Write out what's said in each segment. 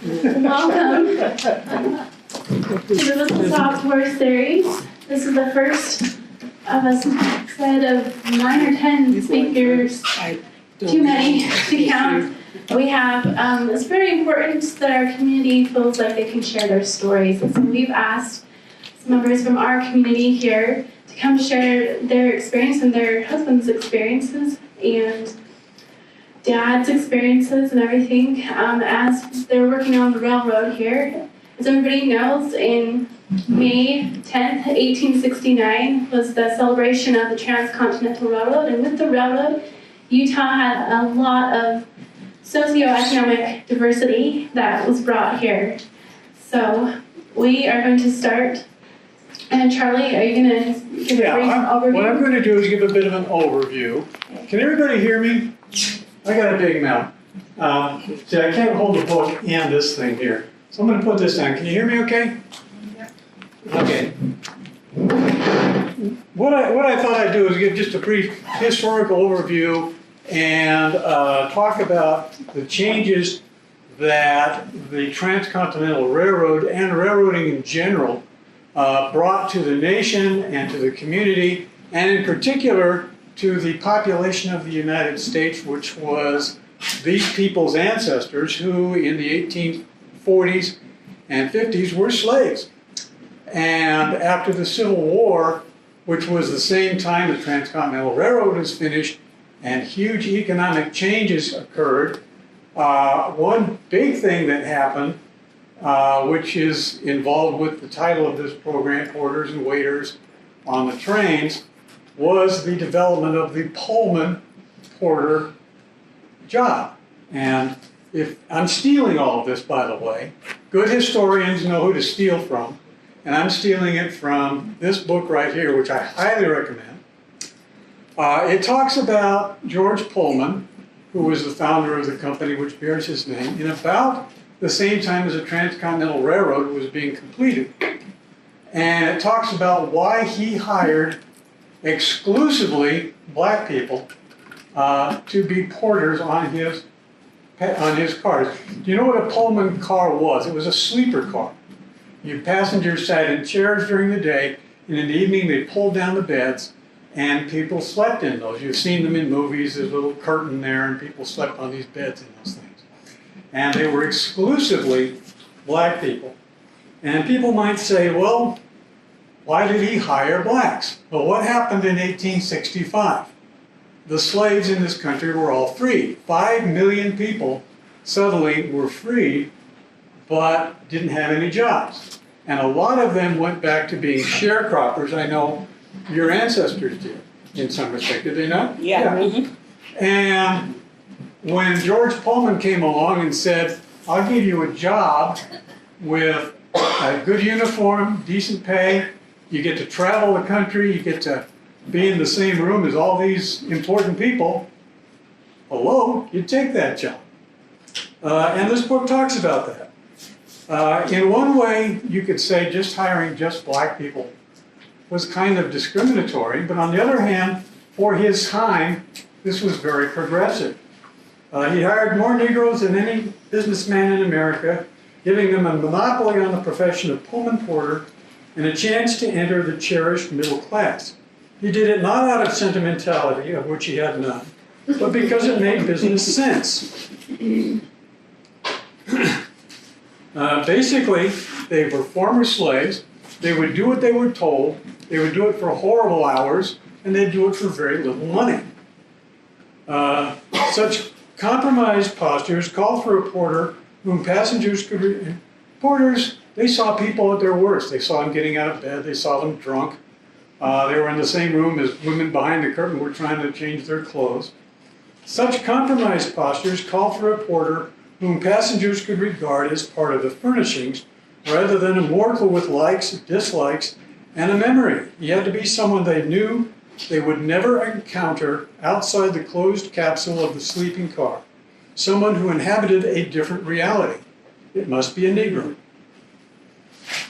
Welcome to the Whistle Stop Tour Series. This is the first of a set of 9 or 10 speakers, too many to count. We have, it's very important that our community feels like they can share their stories. And so we've asked some members from our community here to come share their experience and their husband's experiences and dad's experiences and everything as they're working on the railroad here. As everybody knows, in May 10th, 1869 was the celebration of the Transcontinental Railroad, and with the railroad, Utah had a lot of socioeconomic diversity that was brought here. So we are going to start. And Charlie, are you going to give a brief overview? What I'm going to do is give a bit of an overview. Can everybody hear me? I got a big mouth. See, I can't hold the book and this thing here. So I'm going to put this down. Can you hear me okay? Okay. What I thought I'd do is give just a brief historical overview and talk about the changes that the Transcontinental Railroad and railroading in general brought to the nation and to the community, and in particular to the population of the United States, which was these people's ancestors who in the 1840s and 50s were slaves. And after the Civil War, which was the same time the Transcontinental Railroad was finished and huge economic changes occurred, one big thing that happened, which is involved with the title of this program, Porters and Waiters on the Trains, was the development of the Pullman porter job. And if I'm stealing all of this, by the way, good historians know who to steal from, and I'm stealing it from this book right here, which I highly recommend. It talks about George Pullman, who was the founder of the company which bears his name, in about the same time as the Transcontinental Railroad was being completed. And it talks about why he hired exclusively black people to be porters on his cars. Do you know what a Pullman car was? It was a sleeper car. Your passengers sat in chairs during the day, and in the evening they pulled down the beds, and people slept in those. You've seen them in movies. There's a little curtain there, and people slept on these beds in those things. And they were exclusively black people. And people might say, well, why did he hire blacks? Well, what happened in 1865? The slaves in this country were all freed. 5 million people suddenly were freed, but didn't have any jobs. And a lot of them went back to being sharecroppers. I know your ancestors did, in some respect. Did they not? Yeah. Mm-hmm. And when George Pullman came along and said, I'll give you a job with a good uniform, decent pay, you get to travel the country, you get to be in the same room as all these important people, hello, you'd take that job. And this book talks about that. In one way, you could say just hiring just black people was kind of discriminatory, but on the other hand, for his time, this was very progressive. He hired more Negroes than any businessman in America, giving them a monopoly on the profession of Pullman porter and a chance to enter the cherished middle class. He did it not out of sentimentality, of which he had none, but because it made business sense. Basically, they were former slaves. They would do what they were told. They would do it for horrible hours, and they'd do it for very little money. Such compromised postures called for a porter whom passengers could read. Porters, they saw people at their worst. They saw them getting out of bed. They saw them drunk. They were in the same room as women behind the curtain were trying to change their clothes. Such compromised postures called for a porter whom passengers could regard as part of the furnishings rather than a mortal with likes, dislikes, and a memory. He had to be someone they knew they would never encounter outside the closed capsule of the sleeping car. Someone who inhabited a different reality. It must be a Negro.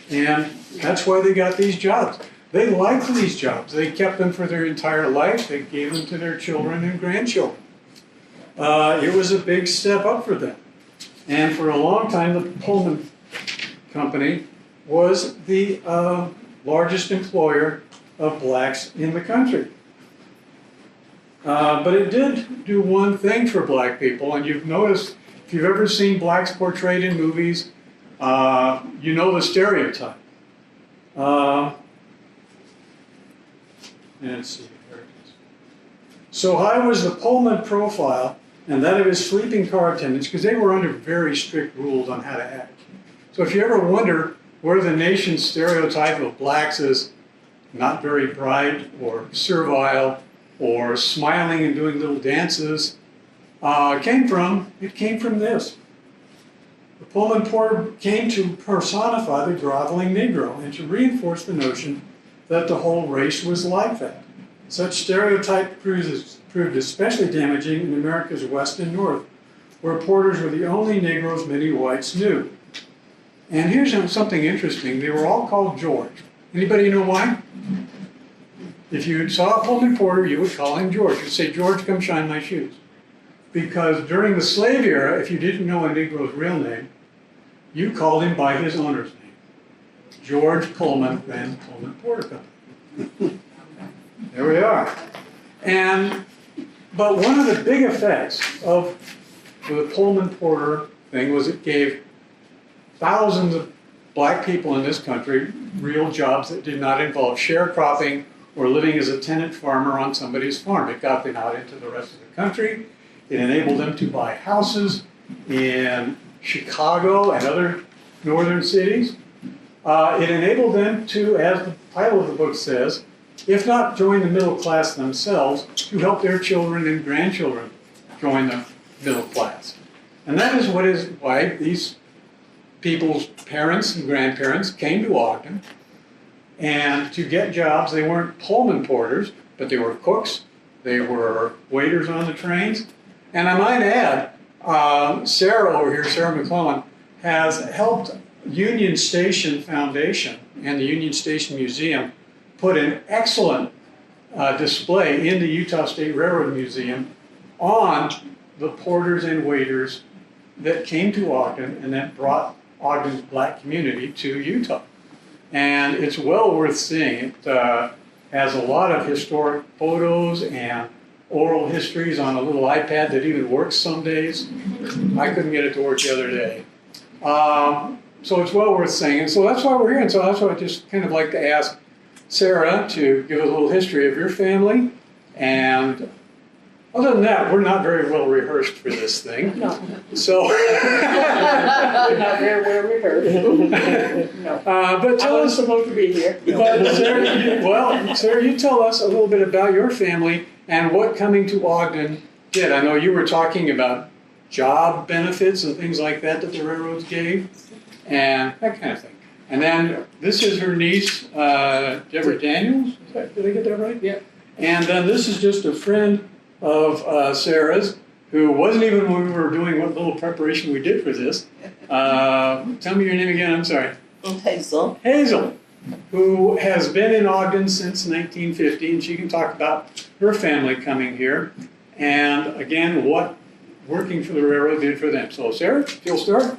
And that's why they got these jobs. They liked these jobs. They kept them for their entire life. They gave them to their children and grandchildren. It was a big step up for them. And for a long time, the Pullman Company was the largest employer of blacks in the country. But it did do one thing for black people, and you've noticed, if you've ever seen blacks portrayed in movies, you know the stereotype. Let's see, here it is. So high was the Pullman profile and that of his sleeping car attendants, because they were under very strict rules on how to act. So if you ever wonder where the nation's stereotype of blacks as not very bright or servile or smiling and doing little dances came from, it came from this. The Pullman porter came to personify the groveling Negro and to reinforce the notion that the whole race was like that. Such stereotype proved especially damaging in America's West and North, where porters were the only Negroes many whites knew. And here's something interesting. They were all called George. Anybody know why? If you saw a Pullman porter, you would call him George. You'd say, George, come shine my shoes. Because during the slave era, if you didn't know a Negro's real name, you called him by his owner's name. George Pullman ran the Pullman Porter Company. There we are. But one of the big effects of the Pullman Porter thing was it gave thousands of black people in this country real jobs that did not involve sharecropping or living as a tenant farmer on somebody's farm. It got them out into the rest of the country. It enabled them to buy houses in Chicago and other northern cities. It enabled them to, as the title of the book says, if not join the middle class themselves, to help their children and grandchildren join the middle class. And that is why these people's parents and grandparents came to Ogden. And to get jobs, they weren't Pullman porters, but they were cooks, they were waiters on the trains. And I might add, Sarah over here, Sarah McClellan, has helped Union Station Foundation and the Union Station Museum put an excellent display in the Utah State Railroad Museum on the porters and waiters that came to Ogden and that brought Ogden's black community to Utah. And it's well worth seeing. It has a lot of historic photos and oral histories on a little iPad that even works some days. I couldn't get it to work the other day. So it's well worth seeing. And so that's why we're here. And so that's why I just kind of like to ask Sarah to give a little history of your family. And other than that, we're not very well rehearsed for this thing. No. So We're not very well rehearsed. No. But tell I us. was supposed to be here. But Sarah, you tell us a little bit about your family and what coming to Ogden did. I know you were talking about job benefits and things like that that the railroads gave, and that kind of thing. And then this is her niece, Deborah Daniels. Did I get that right? Yeah. And then this is just a friend of Sarah's who wasn't even when we were doing what little preparation we did for this. Tell me your name again, I'm sorry. Hazel. Hazel, who has been in Ogden since 1950, and she can talk about her family coming here, and again, what working for the railroad did for them. So Sarah, if you'll start.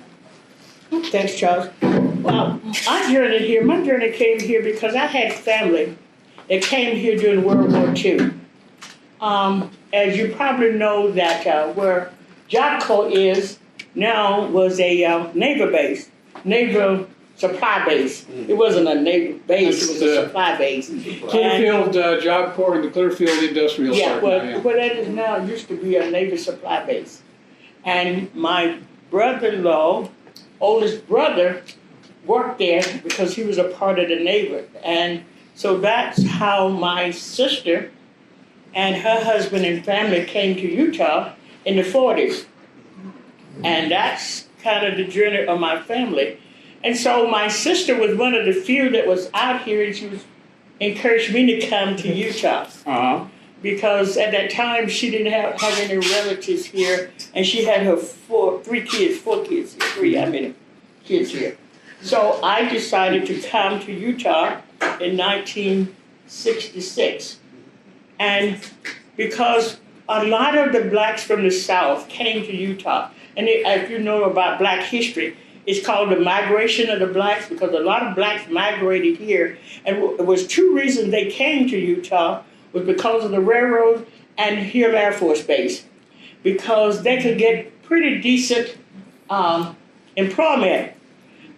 Thanks, Charles. Well, my journey came here because I had family that came here during World War II. As you probably know that where Jocko is now was a naval base, naval supply base. It wasn't a naval base, it was a supply base. Clearfield Job Corps and the Clearfield Industrial Yeah, Park. what that is now used to be a naval supply base. And my brother-in-law, oldest brother, worked there because he was a part of the Navy. And so that's how my sister and her husband and family came to Utah in the 40s. And that's kind of the journey of my family. And so my sister was one of the few that was out here, and she encouraged me to come to Utah. Uh-huh. Because at that time she didn't have any relatives here, and she had her four kids here. So I decided to come to Utah in 1966. And because a lot of the blacks from the South came to Utah, And if you know about Black history, it's called the migration of the blacks because a lot of blacks migrated here. And it was two reasons they came to Utah was because of the railroad and Hill Air Force Base. Because they could get pretty decent employment.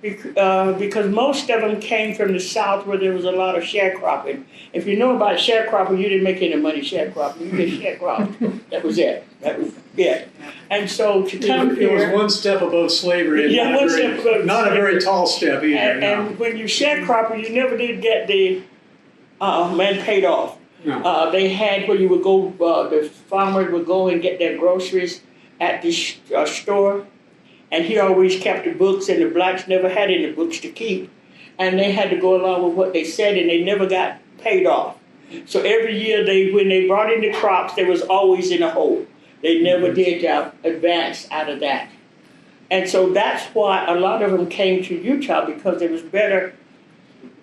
Because most of them came from the South where there was a lot of sharecropping. If you know about sharecropping, you didn't make any money sharecropping. You just sharecropped. That was it. That was it. And so to come It here... was one step above slavery. Yeah, one step above not a slavery. very tall step either. And when you sharecropper, you never did get the man paid off. No. They had where you would go, the farmers would go and get their groceries at the store. And he always kept the books, and the blacks never had any books to keep. And they had to go along with what they said, and they never got paid off. So every year, when they brought in the crops, they was always in a hole. They never did advance out of that. And so that's why a lot of them came to Utah, because there was better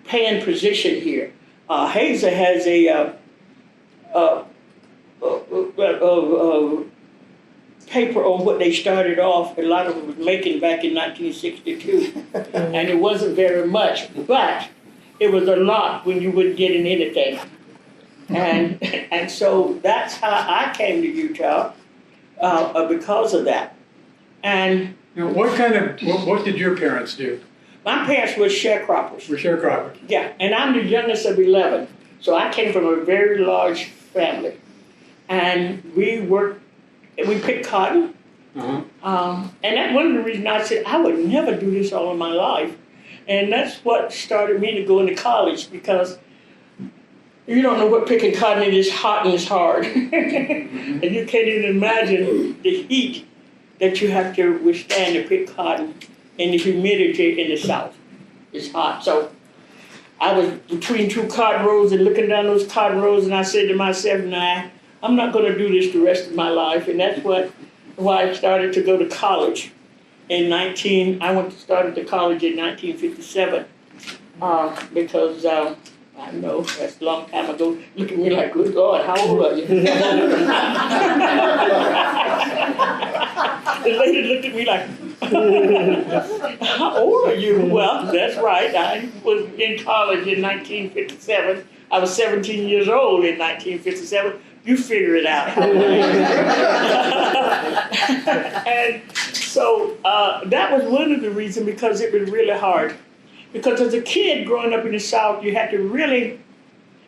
paying position here. Hazer has a paper on what they started off. A lot of them was making back in 1962, and it wasn't very much, but it was a lot when you weren't getting anything. And so that's how I came to Utah because of that. And Now, what did your parents do? my parents were sharecroppers. Were sharecroppers? Yeah, and I'm the youngest of 11, so I came from a very large family, and we picked cotton. Uh-huh. And that's one of the reasons I said I would never do this all of my life. And that's what started me to go into college, because you don't know what picking cotton is. It's hot and it's hard. And you can't even imagine the heat that you have to withstand to pick cotton and the humidity in the South. It's hot. So I was between two cotton rows and looking down those cotton rows, and I said to myself, nah, I'm not going to do this the rest of my life. And that's why I started to go to college. I went to start the college in 1957 because I know that's a long time ago. Look at me like, good Lord, how old are you? The lady looked at me like, how old are you? Well, that's right. I was in college in 1957. I was 17 years old in 1957. You figure it out. And so that was one of the reasons, because it was really hard. Because as a kid growing up in the South, you had to really,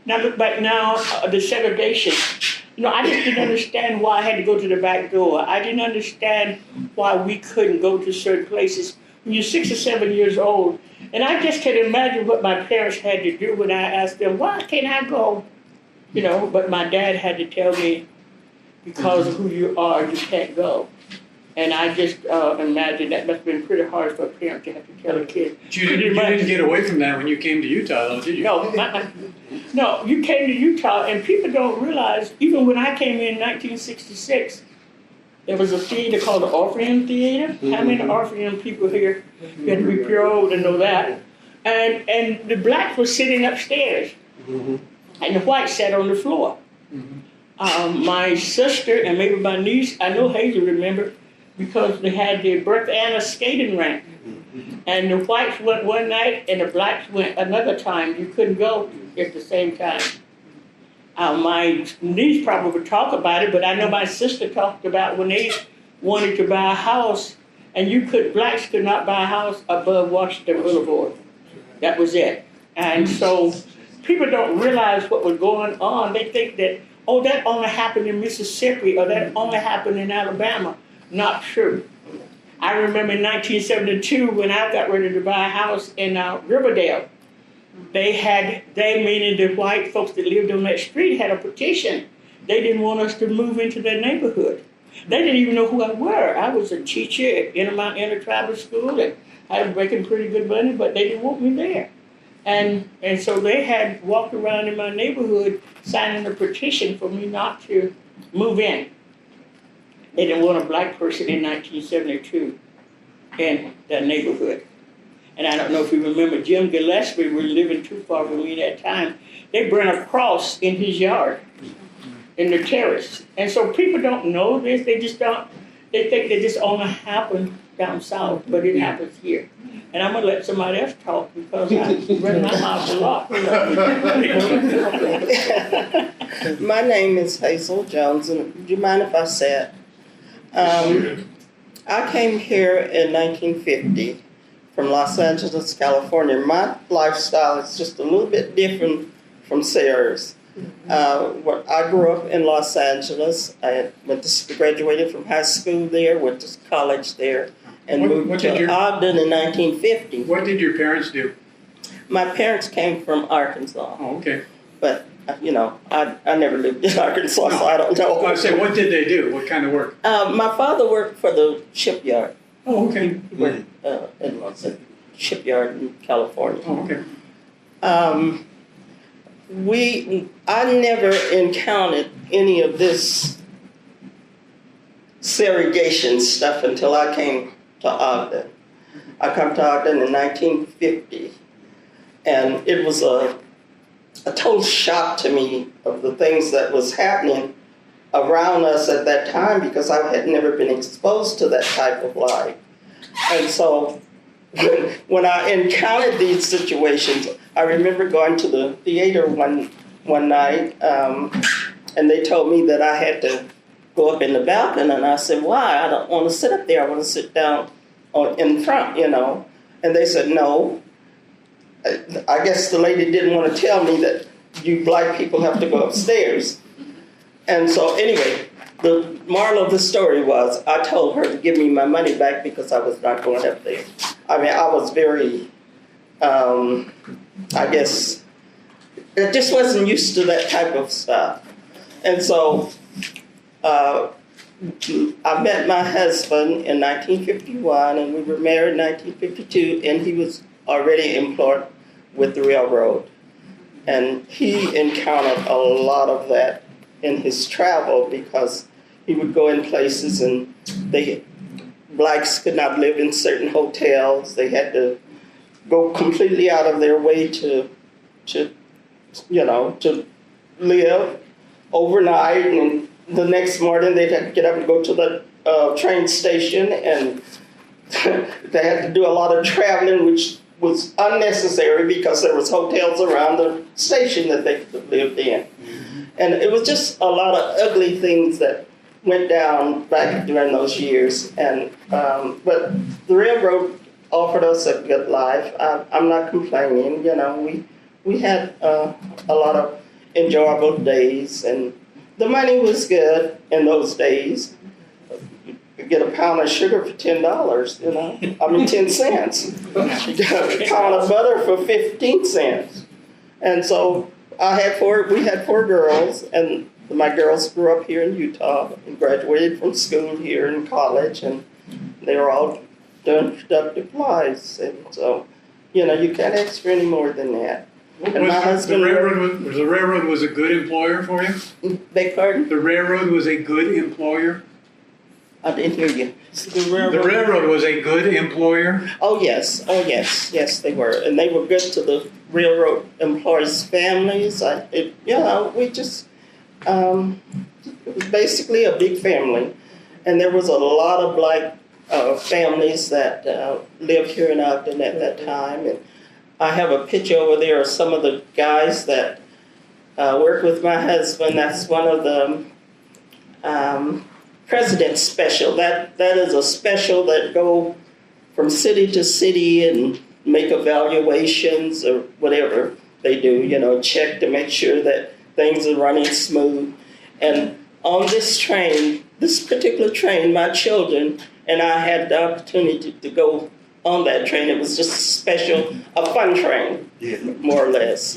now look back now, the segregation. I just didn't understand why I had to go to the back door. I didn't understand why we couldn't go to certain places when you're 6 or 7 years old. And I just can imagine what my parents had to do when I asked them, why can't I go? But my dad had to tell me, because of who you are, you can't go. And I just imagine that must have been pretty hard for a parent to have to tell a kid. But you didn't get away from that when you came to Utah, though, did you? No, you came to Utah, and people don't realize, even when I came in 1966, there was a theater called the Orpheum Theater. Mm-hmm. How many Orpheum people here? You had to be pure old to know that. And the blacks were sitting upstairs, mm-hmm. and the whites sat on the floor. Mm-hmm. My sister and maybe my niece, I know Hazel remember, because they had the Bertha Anna skating rink. And the whites went one night and the blacks went another time. You couldn't go at the same time. My niece probably would talk about it, but I know my sister talked about when they wanted to buy a house, and blacks could not buy a house above Washington Boulevard. That was it. And so people don't realize what was going on. They think that, that only happened in Mississippi, or that only happened in Alabama. Not true. I remember in 1972 when I got ready to buy a house in Riverdale, meaning the white folks that lived on that street, had a petition. They didn't want us to move into their neighborhood. They didn't even know who I were. I was a teacher at Intermount Intertribal School, and I was making pretty good money, but they didn't want me there. And so they had walked around in my neighborhood signing a petition for me not to move in. They didn't want a black person in 1972 in that neighborhood. And I don't know if you remember, Jim Gillespie was living too far from me at that time. They burned a cross in his yard, in the terrace. And so people don't know this. They just don't. they think that this only happened down south, but it happens here. And I'm gonna let somebody else talk because I run my mouth a lot. My name is Hazel Jones, and do you mind if I sit? I came here in 1950 from Los Angeles, California. My lifestyle is just a little bit different from Sarah's. I grew up in Los Angeles. I graduated from high school there, went to college there, and moved to Ogden in 1950. What did your parents do? My parents came from Arkansas, Oh, okay. but I never lived in Arkansas, so I don't know. I say, what did they do? What kind of work? My father worked for the shipyard. Oh, okay. He worked in a shipyard in California. Oh, okay. I never encountered any of this segregation stuff until I came to Ogden. I come to Ogden in 1950, and it was a total shock to me of the things that was happening around us at that time because I had never been exposed to that type of life. And so when I encountered these situations, I remember going to the theater one night, and they told me that I had to go up in the balcony, and I said, why? I don't want to sit up there. I want to sit down in front, And they said, no. I guess the lady didn't want to tell me that you black people have to go upstairs. And so anyway, the moral of the story was I told her to give me my money back because I was not going up there. I mean, I was very, I guess, I just wasn't used to that type of stuff. And so I met my husband in 1951, and we were married in 1952, and he was already employed with the railroad. And he encountered a lot of that in his travel because he would go in places and blacks could not live in certain hotels. They had to go completely out of their way to live overnight, and the next morning they'd have to get up and go to the train station, and they had to do a lot of traveling, which was unnecessary because there was hotels around the station that they could have lived in. And it was just a lot of ugly things that went down back during those years. And but the railroad offered us a good life. I'm not complaining. We had a lot of enjoyable days, and the money was good in those days. You could get a pound of sugar for $10. 10 cents. You got a pound of butter for 15 cents. And so we had 4 girls, and my girls grew up here in Utah and graduated from school here in college, and they were all doing productive lives. And so, you can't ask for any more than that. And my husband, the railroad was a good employer for you? Beg pardon? The railroad was a good employer? I didn't hear you. The railroad was a good employer? Oh yes, yes they were, and they were good to the railroad employees' families. It was basically a big family, and there was a lot of black families that lived here in Ogden at that time. And I have a picture over there of some of the guys that worked with my husband. That's one of the President's Special. That is a special that go from city to city and make evaluations or whatever they do, check to make sure that things are running smooth. And on this particular train, my children and I had the opportunity to go on that train. It was just a fun train, more or less.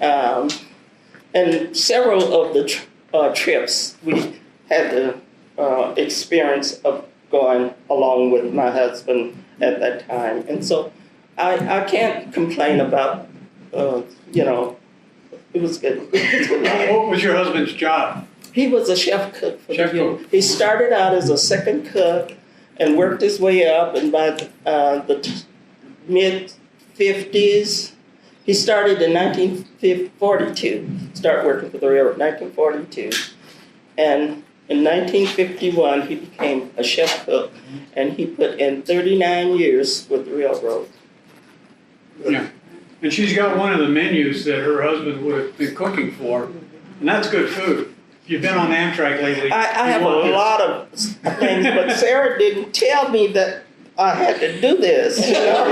And several of the trips we had the experience of going along with my husband at that time. And so I can't complain about, it was good. What was your husband's job? He was a chef cook for Chef the cook. He started out as a second cook and worked his way up, and by the mid-50s, he started in 1942, started working for the railroad in 1942. And In 1951, he became a chef cook, and he put in 39 years with the railroad. Yeah. And she's got one of the menus that her husband would have been cooking for, and that's good food. If you've been on Amtrak lately. I you have a want this. lot of things, but Sarah didn't tell me that I had to do this. You know?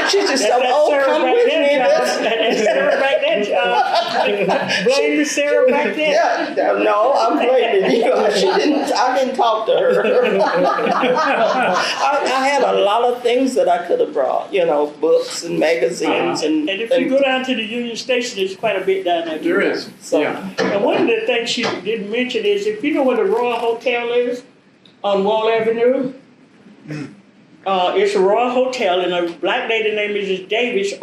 she just said, "Oh, come with me." That's Sarah back then, John. Blame the Sarah back then. Yeah, no, I'm blaming you. I didn't talk to her. I had a lot of things that I could have brought, you know, books and magazines and if you go down to the Union Station, there's quite a bit down there. There is. So- Yeah. And one of the things she didn't mention is, if you know where the Royal Hotel is on Wall Avenue, it's a Royal Hotel, and a black lady named Mrs. Davis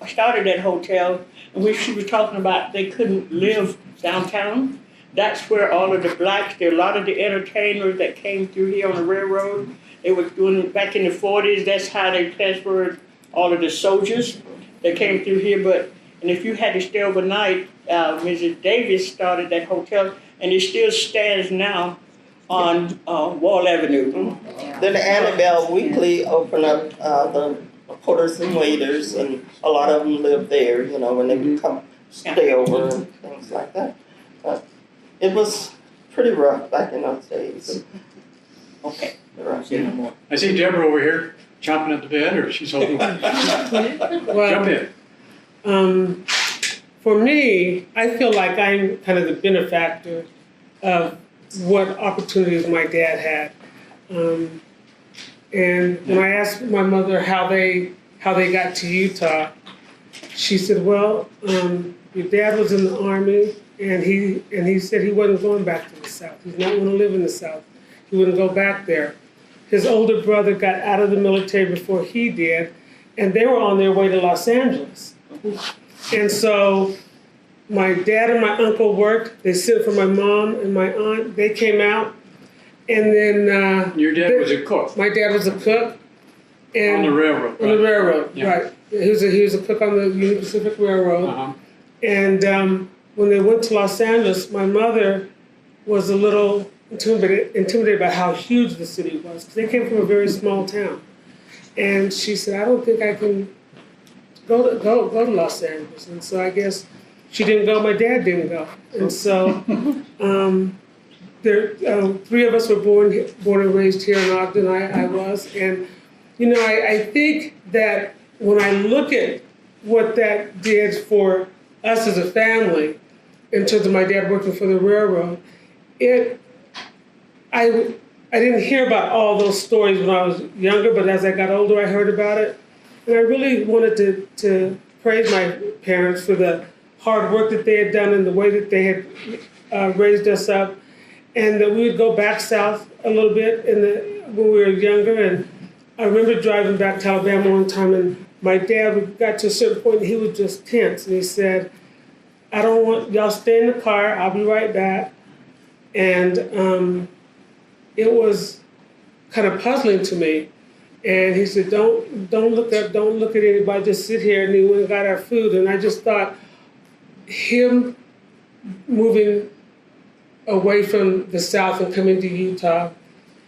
started that hotel. And when she was talking about they couldn't live downtown, that's where all of the blacks, there are a lot of the entertainers that came through here on the railroad. They were doing it back in the 40s. That's how they transferred all of the soldiers that came through here. And if you had to stay overnight, Mrs. Davis started that hotel, and it still stands now on Wall Avenue. Then the Annabelle Weekly opened up the porters and waiters, and a lot of them live there, you know, when they would come stay over and things like that. But it was pretty rough back in those days. Okay. I see Deborah over here chomping at the bed, or she's holding. Jump Well, in. for me, I feel like I'm kind of the benefactor of what opportunities my dad had. And when I asked my mother how they got to Utah, she said, "Well, your dad was in the Army, and he said he wasn't going back to the South. He's not going to live in the South. He wouldn't go back there. His older brother got out of the military before he did, and they were on their way to Los Angeles. And so my dad and my uncle worked. They sent for my mom and my aunt. They came out, and then Your dad was a cook my dad was a cook, and on the railroad. on the right? railroad, Yeah. right? He was a cook on the Union Pacific Railroad. Uh-huh. And when they went to Los Angeles, my mother was a little intimidated by how huge the city was, because they came from a very small town. And she said, "I don't think I can go to Los Angeles." And so I guess she didn't go. My dad didn't go. And so three of us were born and raised here in Ogden. I was, and you know, I think that when I look at what that did for us as a family, in terms of my dad working for the railroad, I didn't hear about all those stories when I was younger, but as I got older, I heard about it. And I really wanted to praise my parents for the hard work that they had done and the way that they had raised us up. And that we would go back south a little bit when we were younger. And I remember driving back to Alabama one time, and my dad got to a certain point and he was just tense. And he said, "I don't want y'all stay in the car. I'll be right back." And it was kind of puzzling to me. And he said, don't look up, don't look at anybody, just sit here. And he went and got our food. And I just thought, him moving away from the South and coming to Utah,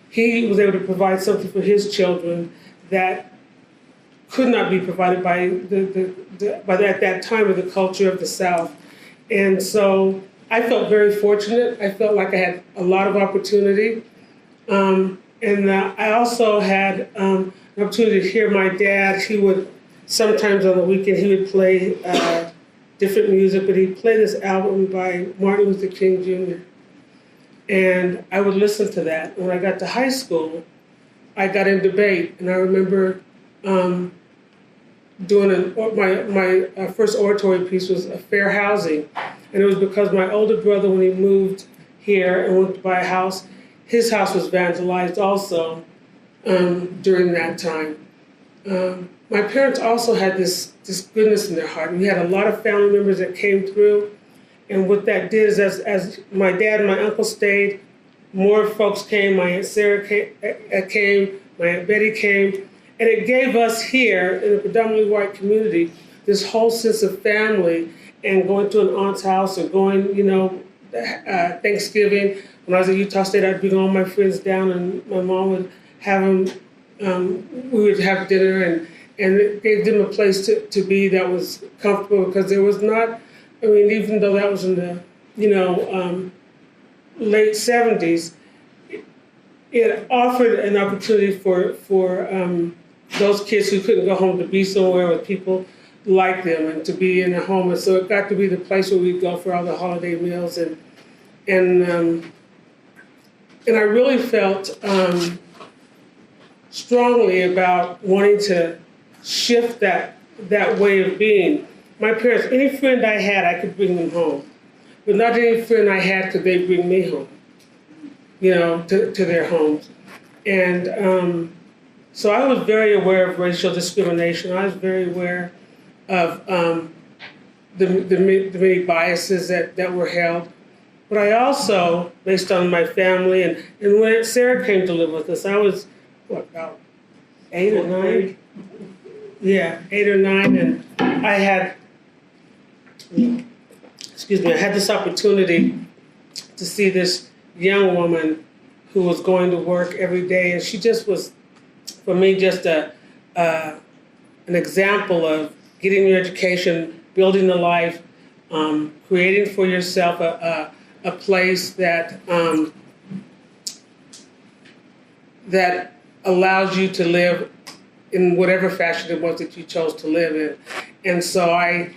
he was able to provide something for his children that could not be provided by at that time of the culture of the South. And so I felt very fortunate. I felt like I had a lot of opportunity. And I also had an opportunity to hear my dad. He would, sometimes on the weekend, he would play different music, but he'd play this album by Martin Luther King Jr. And I would listen to that. When I got to high school, I got in debate, and I remember doing my first oratory piece was fair housing. And it was because my older brother, when he moved here and went to buy a house, his house was vandalized also during that time. My parents also had this goodness in their heart. We had a lot of family members that came through, and what that did is as my dad and my uncle stayed, more folks came. My Aunt Sarah came, my Aunt Betty came, and it gave us here in a predominantly white community this whole sense of family, and going to an aunt's house or going, Thanksgiving, when I was at Utah State, I'd bring all my friends down, and my mom would have them. We would have dinner, and it gave them a place to be that was comfortable, because there was not. I mean, even though that was in the late 70s, it offered an opportunity for those kids who couldn't go home to be somewhere with people like them and to be in a home. And so it got to be the place where we'd go for all the holiday meals, and I really felt strongly about wanting to shift that way of being. My parents, any friend I had, I could bring them home, but not any friend I had could they bring me home, to their homes. And so I was very aware of racial discrimination. I was very aware of the many biases that were held. But I also, based on my family, and when Aunt Sarah came to live with us, I was, about 8 or 9? Yeah, 8 or 9, and I had this opportunity to see this young woman who was going to work every day, and she just was, for me, just an example of getting your education, building a life, creating for yourself a place that that allows you to live in whatever fashion it was that you chose to live in. And so I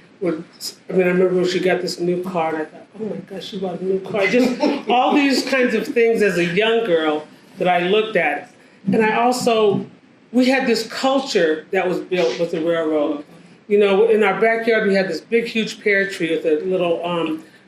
remember when she got this new car, and I thought, oh my gosh, she bought a new car. Just all these kinds of things as a young girl that I looked at. And we had this culture that was built with the railroad. In our backyard, we had this big, huge pear tree with a little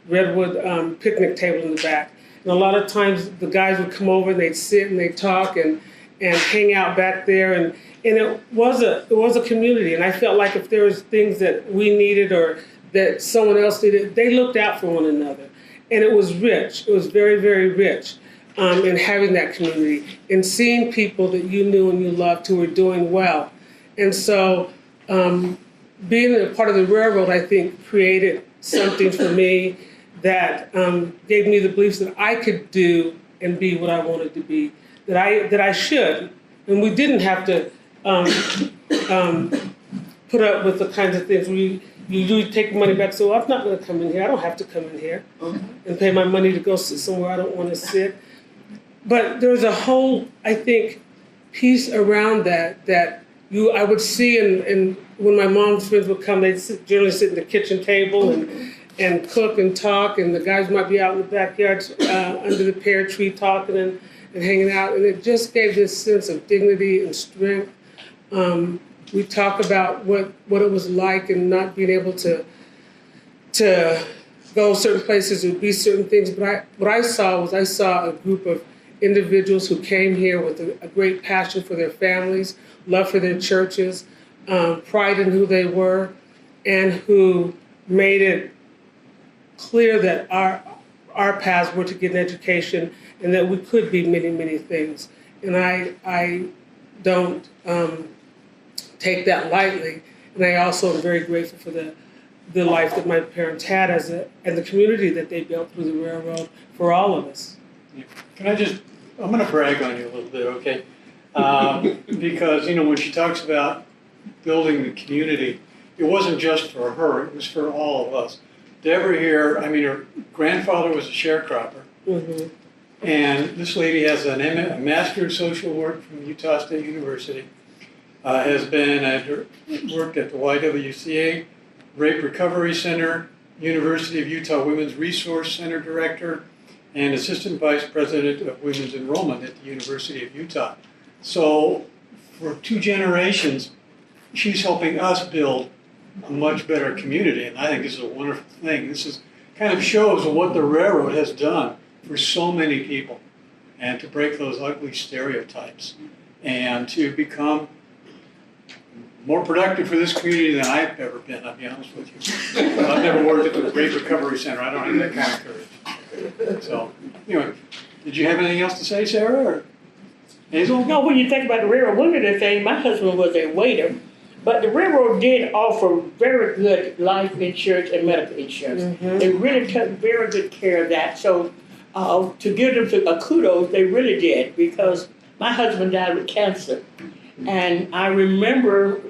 redwood picnic table in the back. And a lot of times the guys would come over and they'd sit and they'd talk and hang out back there. And it was a community. And I felt like if there was things that we needed or that someone else needed, they looked out for one another. And it was rich. It was very, very rich in having that community and seeing people that you knew and you loved who were doing well. And so being a part of the railroad, I think, created something for me that gave me the beliefs that I could do and be what I wanted to be, that I should. And we didn't have to put up with the kinds of things where you take money back. So I'm not going to come in here. I don't have to come in here and pay my money to go sit somewhere I don't want to sit. But there's a whole, I think, piece around that I would see, and when my mom's friends would come, they'd generally sit at the kitchen table and cook and talk, and the guys might be out in the backyard under the pear tree talking and hanging out, and it just gave this sense of dignity and strength. We talk about what it was like and not being able to go certain places or be certain things, but what I saw was a group of individuals who came here with a great passion for their families, love for their churches, pride in who they were, and who made it clear that our paths were to get an education and that we could be many, many things. And I don't take that lightly. And I also am very grateful for the life that my parents had and the community that they built through the railroad for all of us. Yeah. I'm going to brag on you a little bit, okay? Because, when she talks about building the community, it wasn't just for her, it was for all of us. Deborah here, her grandfather was a sharecropper. Mm-hmm. And this lady has a Master in Social Work from Utah State University, has worked at the YWCA, Rape Recovery Center, University of Utah Women's Resource Center Director, and Assistant Vice President of Women's Enrollment at the University of Utah. So for 2 generations, she's helping us build a much better community, and I think this is a wonderful thing. This kind of shows what the railroad has done for so many people, and to break those ugly stereotypes, and to become more productive for this community than I've ever been, I'll be honest with you. I've never worked at the Rape Recovery Center. I don't have that kind of courage. So, anyway, did you have anything else to say, Sarah, or Hazel? No, when you think about the railroad, one of the things, my husband was a waiter, but the railroad did offer very good life insurance and medical insurance. Mm-hmm. They really took very good care of that. So to give them a kudos, they really did, because my husband died with cancer. And I remember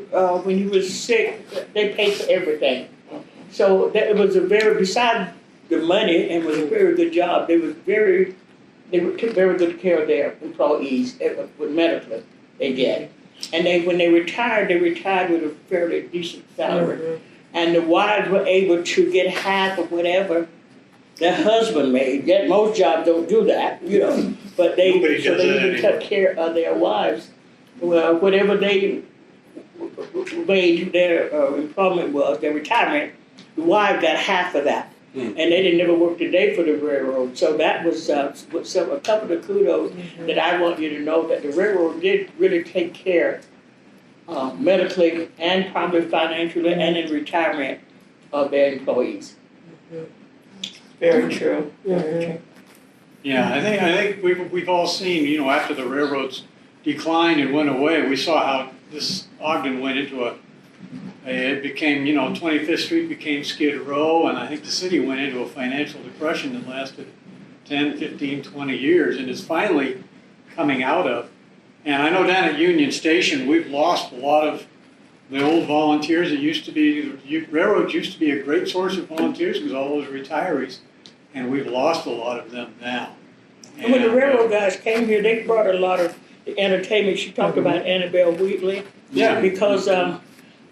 when he was sick, they paid for everything. So that it was besides the money, and was a very good job. They took very good care of their employees with medical they did. And when they retired with a fairly decent salary. Mm-hmm. And the wives were able to get half of whatever their husband made. Yet most jobs don't do that, but they Nobody does that even anymore. took care of their wives. Well, whatever they made their employment was, their retirement, the wife got half of that. And they didn't never work a day for the railroad. So that was a couple of kudos that I want you to know, that the railroad did really take care medically and probably financially and in retirement of their employees. Very true. Very true. Yeah, I think we've all seen, after the railroads declined and went away, we saw how this Ogden went into it became, 25th Street became Skid Row, and I think the city went into a financial depression that lasted 10, 15, 20 years, and it's finally coming out of. And I know down at Union Station, we've lost a lot of the old volunteers. It used to be, railroads used to be a great source of volunteers because all those retirees, and we've lost a lot of them now. And when the railroad guys came here, they brought a lot of the entertainment. She talked about Annabelle Wheatley. Yeah. Because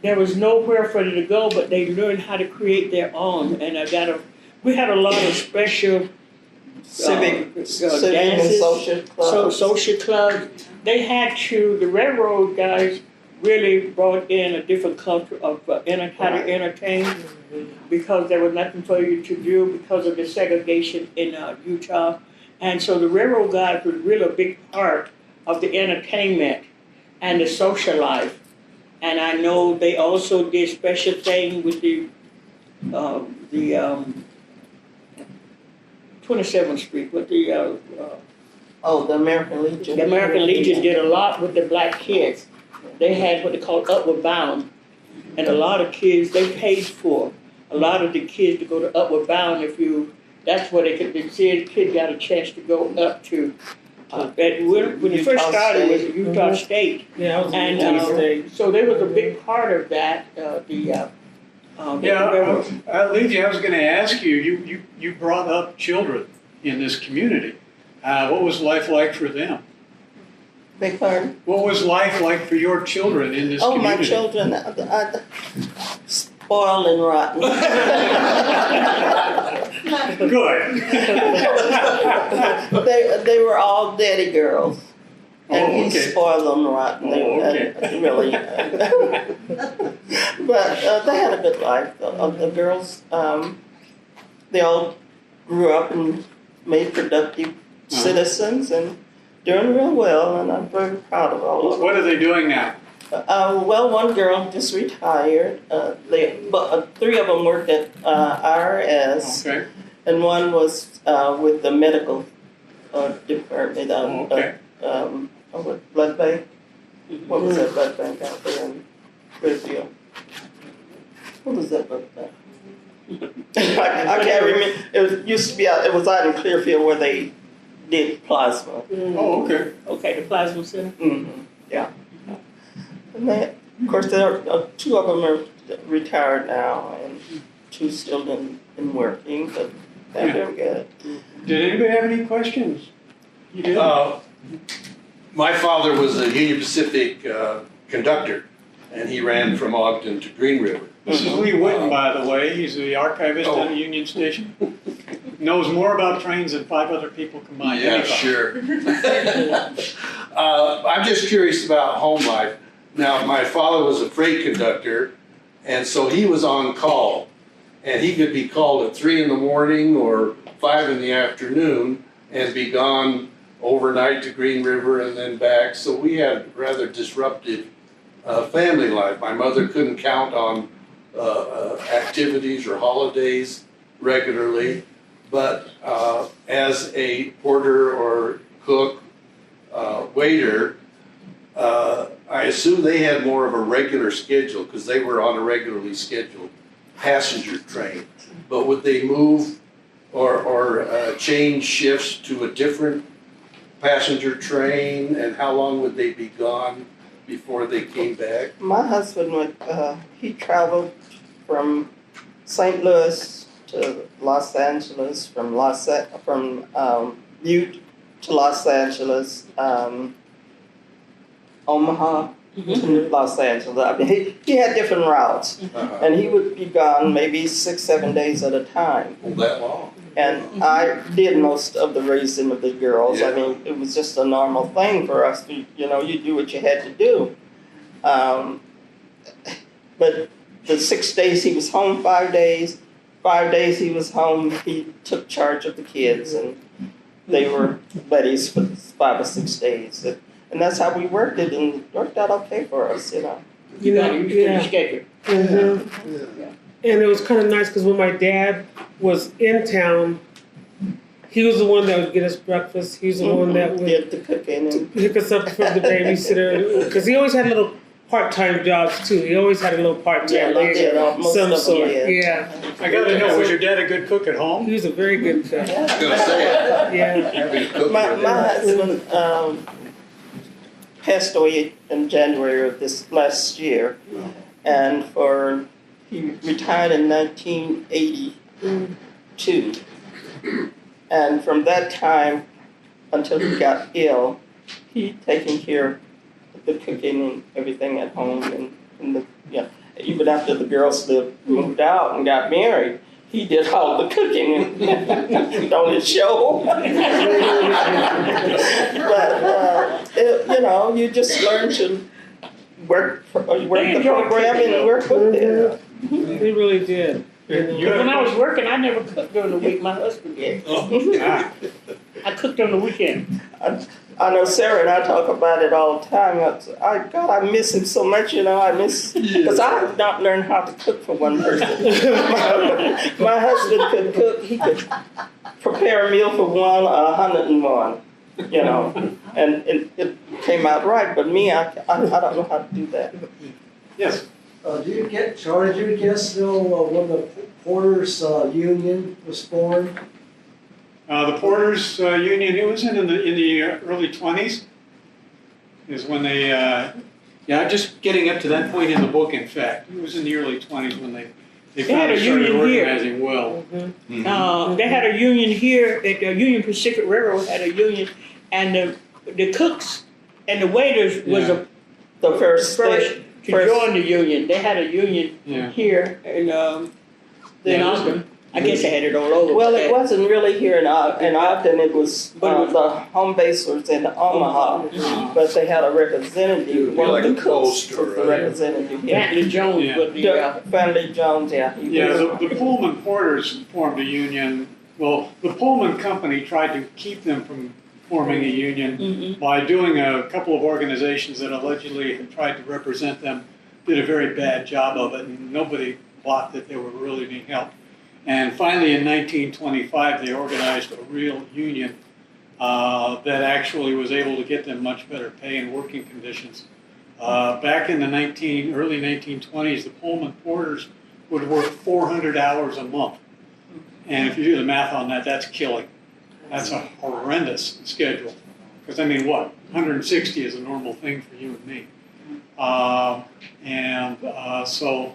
there was nowhere for them to go, but they learned how to create their own. And we had a lot of special Civic and dances, social clubs. social clubs. They had the railroad guys really brought in a different culture of how to entertain, because there was nothing for you to do because of the segregation in Utah. And so the railroad guys was really a big part of the entertainment and the social life. And I know they also did special thing with the 27th Street, with the The American Legion. The American Legion did a lot with the black kids. They had what they called Upward Bound. And a lot of kids, they paid for a lot of the kids to go to Upward Bound. That's where the kid got a chance to go up to. When it first started, it was Utah State. Yeah, I was in And Utah State. so there was a big part of that, Yeah, Legia, I was going to ask you, you brought up children in this community. What was life like for them? Big pardon? What was life like for your children in this community? My children, spoiled and rotten. Good. They were all daddy girls. And Oh, he okay. spoiled them rotten. Really. But they had a good life. The girls, they all grew up and made productive citizens and doing real well, and I'm very proud of all of them. What are they doing now? One girl just retired. Three of them worked at IRS, Okay. and one was with the medical department. Okay. Blood bank. What was that blood bank out there in Brazil? What was that blood bank? I can't remember. It used to be out. It was out in Clearfield where they did plasma. Oh, okay. Okay, the Plasma Center. Mm-hmm. Yeah. And they, of course, two of them are retired now, and two still in working, but they're doing good. Did anybody have any questions? You did? My father was a Union Pacific conductor, and he ran from Ogden to Green River. This is Lee Witten, by the way. He's the archivist Oh. down at Union Station. Knows more about trains than 5 other people combined. Yeah, Anybody. sure. I'm just curious about home life. Now, my father was a freight conductor, and so he was on call. And he could be called at 3 in the morning or 5 in the afternoon and be gone overnight to Green River and then back. So we had rather disruptive family life. My mother couldn't count on activities or holidays regularly, but as a porter or cook, waiter, I assume they had more of a regular schedule because they were on a regularly scheduled passenger train. But would they move or change shifts to a different passenger train, and how long would they be gone before they came back? My husband would, he traveled from St. Louis to Los Angeles, from Butte to Los Angeles, Omaha to Los Angeles. I mean, he had different routes, and he would be gone maybe 6-7 days at a time. Oh, that long? And I did most of the raising of the girls. Yeah. I mean, it was just a normal thing for us to, you do what you had to do. But the 6 days he was home, 5 days, 5 days he was home, he took charge of the kids, and they were buddies for 5 or 6 days. And that's how we worked it, and it worked out okay for us, You know, You got used to the yeah. schedule. Mhm. And it was kind of nice because when my dad was in town, he was the one that would get us breakfast. He was the one that would did the cooking and pick us up from the babysitter. Because he always had little part-time jobs too. He always had a little part-time yeah, gig did of most some of sort. them did. Yeah, I gotta know, was your dad a good cook at home? he was a very good cook. I was gonna say, Yeah. having a cook My for dinner. husband passed away in January of this last year, and he retired in 1982, and from that time until he got ill, he taken care of the cooking and everything at home, and even after the girls moved out and got married. He did all the cooking on his show. But, you just learn to work the program and work with it. He really did. When I was working, I never cooked during the week. My husband did. Ah, I cooked on the weekend. I know Sarah and I talk about it all the time. I miss him so much, because I have not learned how to cook for one person. My husband could cook. He could prepare a meal for 101, and it came out right. But me, I don't know how to do that. yes. Charlie, did you guess though when the Porters Union was formed? The Porters Union, it was in the early 20s, is when they, just getting up to that point in the book, in fact. It was in the early 20s when they had finally a started union here. organizing well. They had a union here. The Union Pacific Railroad had a union, and the cooks and the waiters was Yeah. The first to join the union. They had a union Yeah. here in Yeah. Ogden. I guess they had it all over. Well, it wasn't really here in Ogden. It was But the home base was in Omaha, but they had a representative. Be like One a of the cooks post or was the a- representative. Yeah. Bentley Jones Yeah. was the Finley Jones, yeah. he Yeah, was- the Pullman Porters formed a union. Well, the Pullman Company tried to keep them from forming a union by doing a couple of organizations that allegedly had tried to represent them, did a very bad job of it, and nobody thought that they were really being helped. And finally, in 1925, they organized a real union that actually was able to get them much better pay and working conditions. Back in the early 1920s, the Pullman Porters would work 400 hours a month. And if you do the math on that, that's killing. That's a horrendous schedule. Because 160 is a normal thing for you and me. So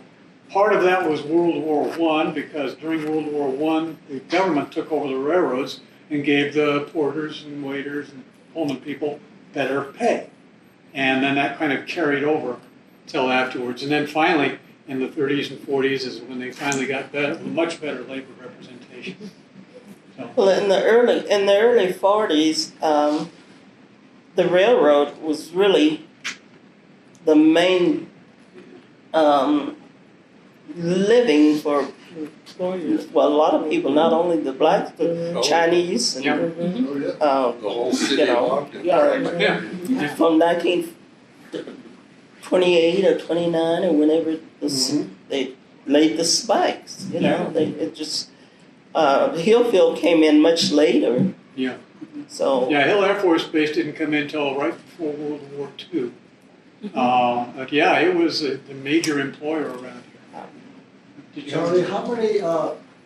part of that was World War I, because during World War I, the government took over the railroads and gave the porters and waiters and Pullman people better pay. And then that kind of carried over till afterwards. And then finally, in the 30s and 40s is when they finally got much better labor representation. So, Well, in the early 40s, the railroad was really the main living for a lot of people, not only the blacks, but Chinese and Yeah. Oh, yeah. The whole city of Ogden. yeah. from 1928 or 29 or whenever they laid the spikes. Hillfield came in much later. Yeah. So Yeah, Hill Air Force Base didn't come in until right before World War II. But yeah, it was the major employer around here. Did you- Charlie, how many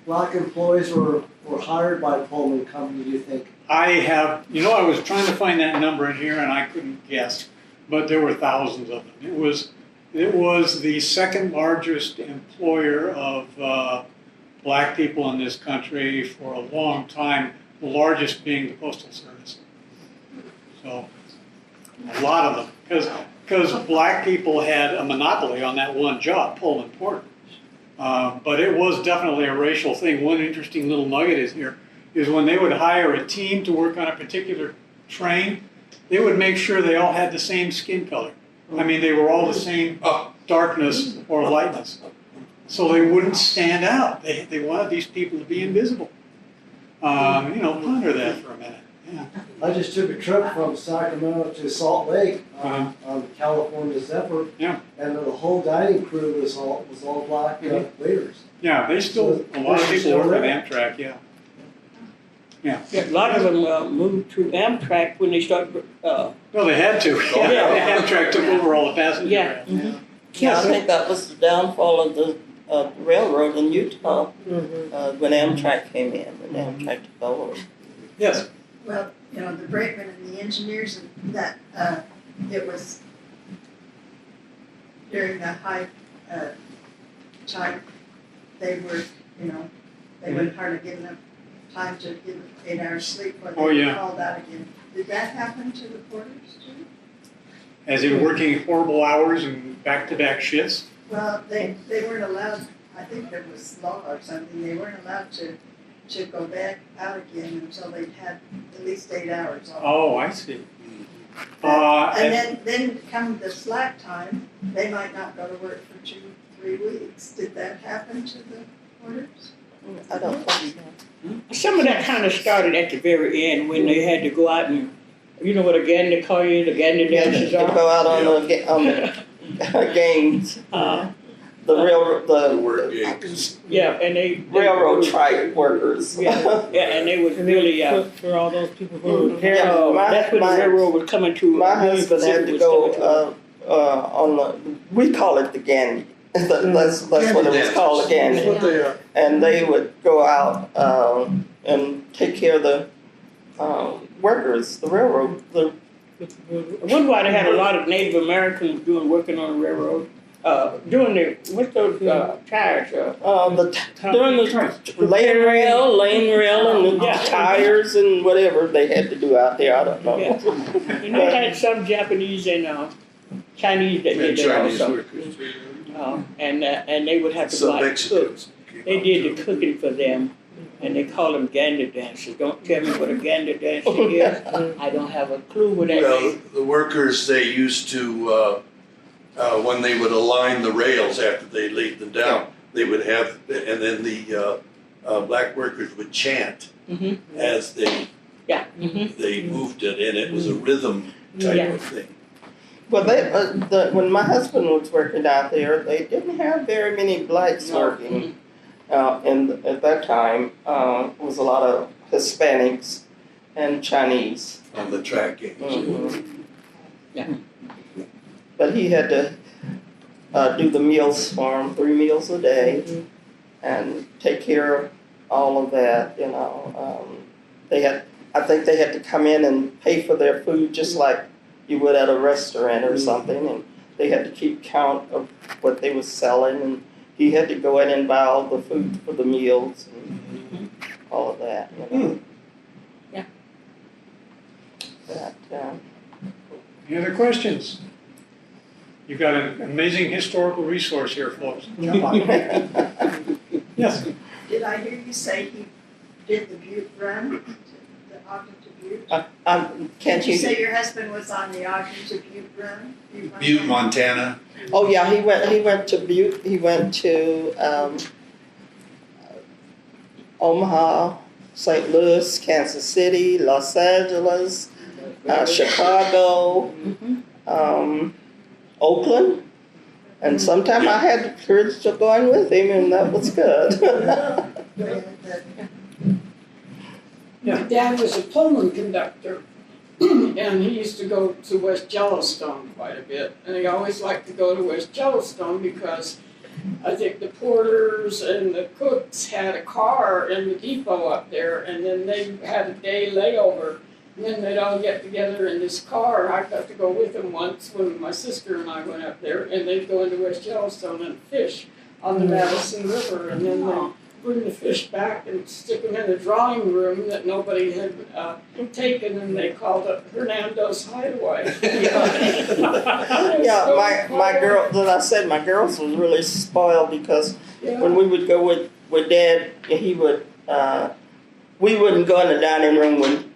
black employees were hired by Pullman Company, do you think? I was trying to find that number in here and I couldn't guess, but there were thousands of them. It was the second largest employer of black people in this country for a long time, the largest being the Postal Service. So, a lot of them, because black people had a monopoly on that one job, Pullman Porter. But it was definitely a racial thing. One interesting little nugget is when they would hire a team to work on a particular train, they would make sure they all had the same skin color. I mean, they were all the same darkness or lightness. So they wouldn't stand out. They wanted these people to be invisible. Ponder that for a minute. Yeah. I just took a trip from Sacramento to Salt Lake on California Zephyr. Yeah. And the whole dining crew was all black waiters. Yeah, a lot of people work at Amtrak, yeah. Yeah. Yeah, a lot of them moved to Amtrak when they started. Well, they had to. Yeah. Amtrak took over all the passenger Yeah. rail. Yeah, I think that was the downfall of the railroad in Utah when Amtrak came in, when Amtrak took over. Yes. Well, the brakemen and the engineers and that, it was during the high, time, they were, they wouldn't hardly get enough time to get 8 hours sleep before Oh, they yeah. were called out again. Did that happen to the porters too? As in working horrible hours and back-to-back shifts. Well, they weren't allowed, I think there was law or something, they weren't allowed to go back out again until they'd had at least 8 hours off. Oh, I see. And then come the slack time, they might not go to work for 2-3 weeks. Did that happen to the porters? I don't think so. Some of that kind of started at the very end when they had to go out and, what again they call you, the Gander Yeah, dances to are. go out on the games, the work gigs. Yeah, and they railroad track workers. Yeah, and they was And they really for all those people who were Yeah, that's when the railroad was coming to. My Union husband had Pacific to was coming go on we call it the Gandy. That's what it was called, the That's what Gandy. they are. And they would go out and take care of the workers, the railroad. I wonder why they had a lot of Native Americans working on the railroad. Doing what's those tires? Doing the lane rail, and the Yeah. tires and whatever they had to do out there. I don't know. Yeah. And they had some Japanese and Chinese that And did it Chinese also. workers. And they would have to go Some out and cook. Mexicans. They did the cooking for them, and they call them gander dancers. Don't tell me what a gander dancer is. I don't have a clue what that Well, is. the workers, they used to, when they would align the rails after they laid them down, they would have, and then the black workers would chant Mhm. as they Yeah. Mhm. they moved it, and it was a rhythm type Yeah. of thing. Well, when my husband was working out there, they didn't have very many blacks working. And at that time, it was a lot of Hispanics and Chinese. On the track games. Mhm. Yeah. But he had to do the meals for him, 3 meals a day, and take care of all of that. I think they had to come in and pay for their food just like you would at a restaurant or something, and they had to keep count of what they were selling, and he had to go in and buy all the food for the meals and all of that. Yeah. But, Any other questions? You've got an amazing historical resource here, folks. Yes. Did I hear you say he did the Butte run, the Ogden to Butte? can't Did you you? say your husband was on the Ogden to Butte run? Butte, Montana. Oh yeah, he went to Butte. He went to Omaha, St. Louis, Kansas City, Los Angeles, Chicago, Oakland, and sometime I had the courage to going with him, and that was good. My dad was a Pullman conductor, and he used to go to West Yellowstone quite a bit. And he always liked to go to West Yellowstone because I think the porters and the cooks had a car in the depot up there, and then they had a day layover. And then they'd all get together in this car. I got to go with them once when my sister and I went up there, and they'd go into West Yellowstone and fish on the Madison River, and then they bring the fish back and stick them in the drawing room that nobody had taken, and they called it Hernando's Hideaway. Yeah, my girl, that I said my girls was really spoiled because when we would go with Dad, he would, we wouldn't go in the dining room when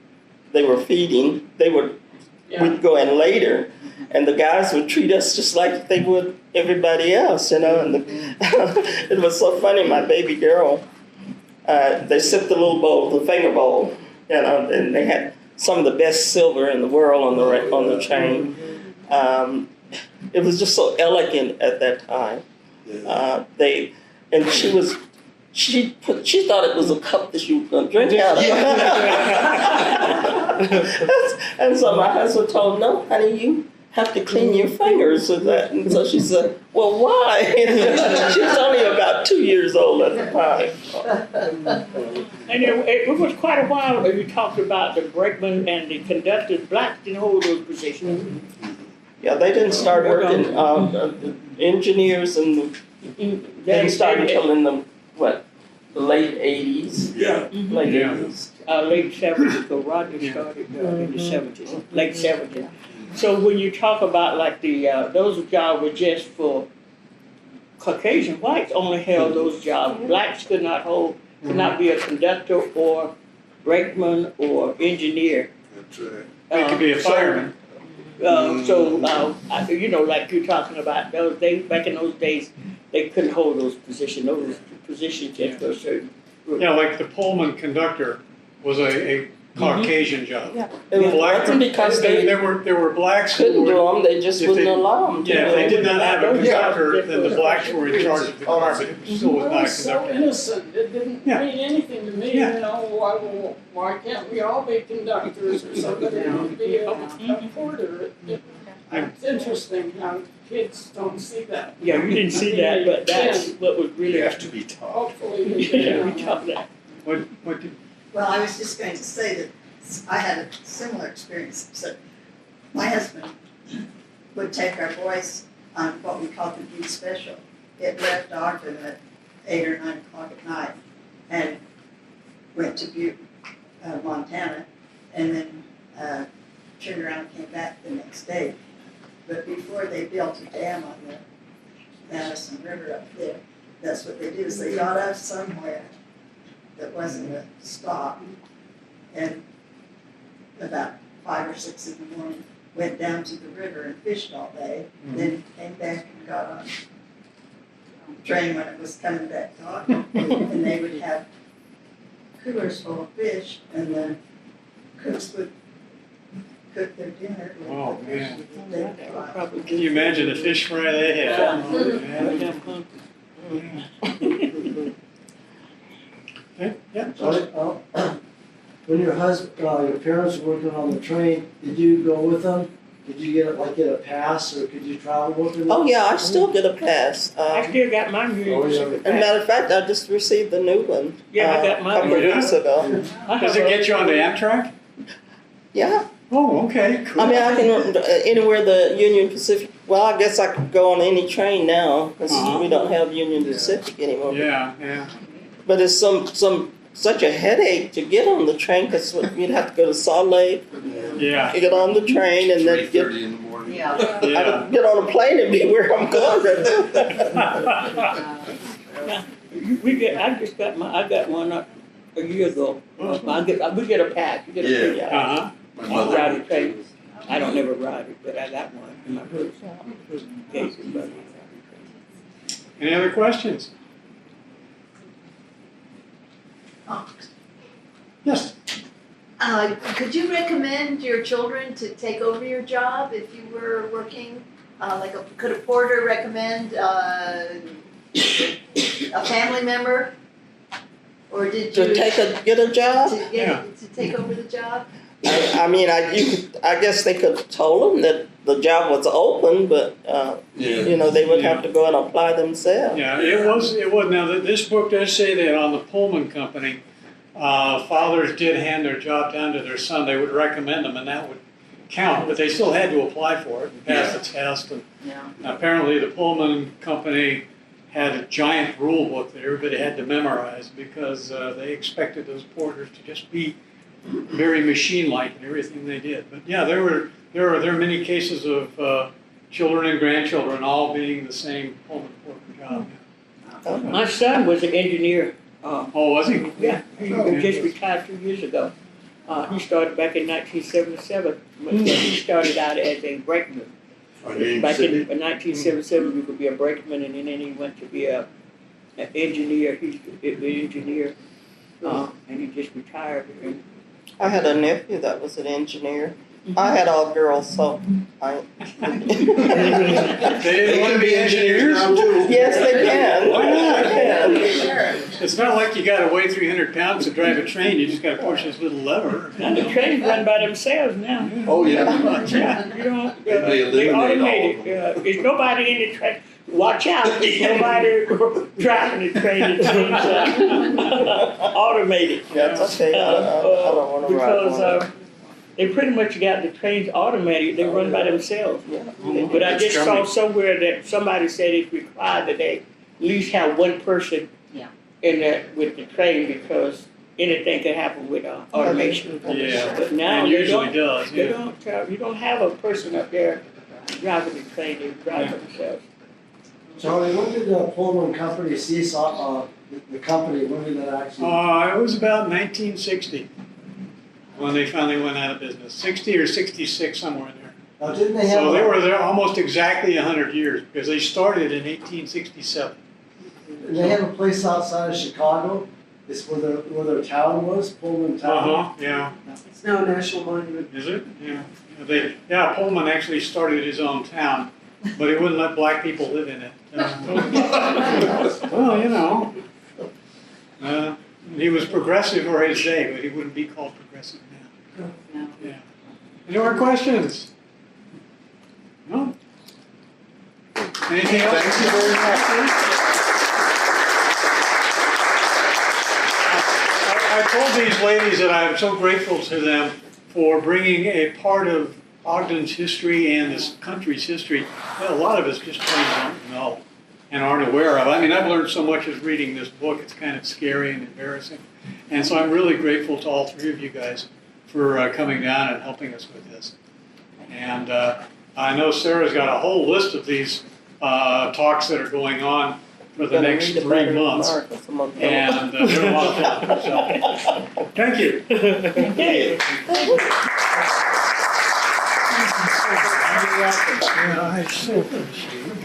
they were feeding. We'd go in later, and the guys would treat us just like they would everybody else, you know. And it was so funny. My baby girl, they sipped the little bowl, the finger bowl, you know, and they had some of the best silver in the world on the train. It was just so elegant at that time. She thought it was a cup that she was going to drink out of. And so my husband told her, no, honey, you have to clean your fingers with that. And so she said, well, why? She was only about 2 years old at the time. And it was quite a while when we talked about the brakeman and the conductors. Blacks didn't hold those positions. Yeah, they didn't start working, the engineers and didn't start until in the late 80s? Yeah. Late Yeah. 80s. Late 70s, so Roger started in the 70s, late 70s. So when you talk about like those jobs were just for Caucasian, whites only held those jobs. Blacks could not be a conductor or brakeman or engineer. That's right. It could be a fireman. You know, like you're talking about those days, back in those days, they couldn't hold those positions. Those positions just for a certain group. Yeah, like the Pullman conductor was a Caucasian job. It wasn't because they there were blacks couldn't who do were, them, they just if wouldn't they- allow them to. yeah, if they did not have a conductor, Yeah. then the blacks were in charge of the car, but it still was It not a was so conductor. innocent, it didn't Yeah. mean anything to me, Yeah. you know, why can't we all be conductors or somebody else be a porter? It's interesting how kids don't see that. Yeah, you didn't see that, but that's what was really. You have to be taught. Hopefully they Yeah, we can. taught that. What did, Well, I was just going to say that I had a similar experience. So my husband would take our boys on what we called the Butte Special. It left Ogden at 8 or 9 o'clock at night and went to Butte, Montana, and then turned around and came back the next day. But before they built a dam on the Madison River up there, that's what they did, is they got us somewhere that wasn't a stop, and about 5 or 6 in the morning, went down to the river and fished all day, then came back and got on the train when it was coming back to Ogden, and they would have coolers full of fish, and the cooks would cook their dinner. Oh, man. They'd can you imagine the fish fry they had? Yeah. Oh, man. Okay, yeah. So, when your parents were working on the train, did you go with them? Did you get a pass, or could you travel with them? Oh, yeah, I still get a pass. I still got my music. yeah. As a matter of fact, I just received the new one. Yeah, I got a mine. couple of Yeah. weeks ago. Does it get you on the Amtrak? Yeah, Oh, okay, cool. I mean, I can, anywhere the Union Pacific, well, I guess I could go on any train now, because we don't have Union Pacific anymore. Yeah, yeah. But it's such a headache to get on the train, because you'd have to go to Salt Lake, Yeah, get on the train, and then get 3:30 in the morning. Yeah. I yeah. could get on a plane and be where I'm going. I got one a year ago. We get a pack. You get a Yeah. free pack. Uh-huh. My I mother. ride a train. I don't never ride it, but I got one in my first case. But Any other questions? Yes. Could you recommend your children to take over your job if you were working? Could a porter recommend a family member? Or did you To get a job? to take over the job? I guess they could have told them that the job was open, but, they would have to go and apply themselves. Yeah, it was, now, this book does say that on the Pullman Company, fathers did hand their job down to their son, they would recommend them, and that would count, but they still had to apply for it and pass the test. And apparently the Pullman Company had a giant rule book that everybody had to memorize because they expected those porters to just be very machine-like in everything they did. But yeah, there are many cases of children and grandchildren all being the same Pullman porter job. My son was an engineer. Oh, was he? Yeah, he just retired 2 years ago. He started back in 1977. He started out as a brakeman. Back in 1977, you could be a brakeman, and then he went to be an engineer. He's an engineer, and he just retired. I had a nephew that was an engineer. I had all girls, so I. They didn't want to be engineers? Yes, they can. Why not? They can. It's not like you got to weigh 300 pounds to drive a train. You just got to push this little lever. And the trains run by themselves now. Oh, yeah. Yeah, you know, They they eliminate all of automated. There's nobody in the train. Watch out! There's nobody driving the train. It's automated. That's okay. I don't want to ride Because one. they pretty much got the trains automated. They run by themselves. Yeah. But I just saw Germany. somewhere that somebody said it's required that they at least have one person in there with the train because anything can happen with automation. Yeah, But now and they usually don't. does. They Yeah. don't. You don't have a person up there driving the train. They drive themselves. Charlie, when did the Pullman Company cease, the company, when did that actually? It was about 1960 when they finally went out of business. 60 or 66, somewhere in there. Now, didn't they have? So they were there almost exactly 100 years because they started in 1867. They have a place outside of Chicago. It's where their town was, Pullman Town. Yeah. It's now a national monument. Is it? Yeah. Pullman actually started his own town, but he wouldn't let black people live in it. Well, he was progressive for his day, but he wouldn't be called progressive now. Yeah. Any more questions? No? Anything else? Thank you very much. I told these ladies that I'm so grateful to them for bringing a part of Ogden's history and this country's history that a lot of us just plain don't know and aren't aware of. I mean, I've learned so much as reading this book. It's kind of scary and embarrassing. And so I'm really grateful to all three of you guys for coming down and helping us with this. And I know Sarah's got a whole list of these talks that are going on for the next 3 months. And they're a lot of fun. So, thank you. Thank you. Yeah, I so appreciate it.